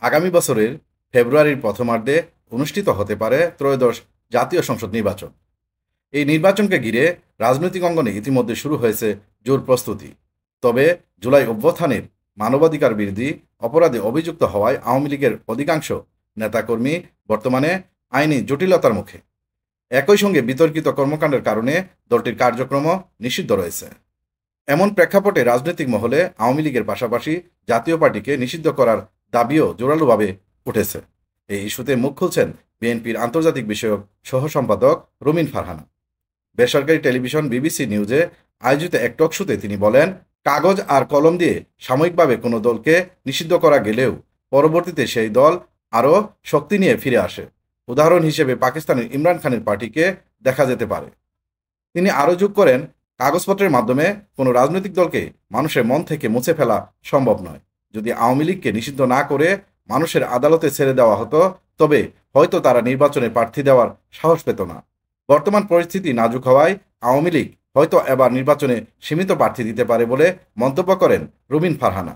আগামী বছরের ফেব্রুয়ারির প্রথমার্ধে অনুষ্ঠিত হতে পারে ত্রয়োদশ জাতীয় সংসদ নির্বাচন। এই নির্বাচনকে ঘিরে রাজনৈতিক অঙ্গনে ইতিমধ্যে শুরু হয়েছে জোর প্রস্তুতি। তবে জুলাই অভ্যুত্থানের মানবাধিকার বিরোধী অপরাধে অভিযুক্ত হওয়ায় আওয়ামী লীগের অধিকাংশ নেতাকর্মী বর্তমানে আইনি জটিলতার মুখে। একই সঙ্গে বিতর্কিত কর্মকাণ্ডের কারণে দলটির কার্যক্রমও নিষিদ্ধ রয়েছে। এমন প্রেক্ষাপটে রাজনৈতিক মহলে আওয়ামী লীগের পাশাপাশি জাতীয় পার্টিকে নিষিদ্ধ করার দাবিও জোরালোভাবে উঠেছে। এই ইস্যুতে মুখ খুলছেন বিএনপির আন্তর্জাতিক বিষয়ক সহ সম্পাদক রুমিন ফারহানা। বেসরকারি টেলিভিশন বিবিসি নিউজে আয়োজিত এক টকশোতে তিনি বলেন, কাগজ আর কলম দিয়ে সাময়িকভাবে কোনো দলকে নিষিদ্ধ করা গেলেও পরবর্তীতে সেই দল আরও শক্তি নিয়ে ফিরে আসে। উদাহরণ হিসেবে পাকিস্তানের ইমরান খানের পার্টিকে দেখা যেতে পারে। তিনি আরও যোগ করেন, কাগজপত্রের মাধ্যমে কোনো রাজনৈতিক দলকে মানুষের মন থেকে মুছে ফেলা সম্ভব নয়। যদি আওয়ামী লীগকে নিষিদ্ধ না করে মানুষের আদালতে ছেড়ে দেওয়া হতো, তবে হয়তো তারা নির্বাচনে প্রার্থী দেওয়ার সাহস পেত না। বর্তমান পরিস্থিতি নাজুক হওয়ায় আওয়ামী লীগ হয়তো এবার নির্বাচনে সীমিত প্রার্থী দিতে পারে বলে মন্তব্য করেন রুমিন ফারহানা।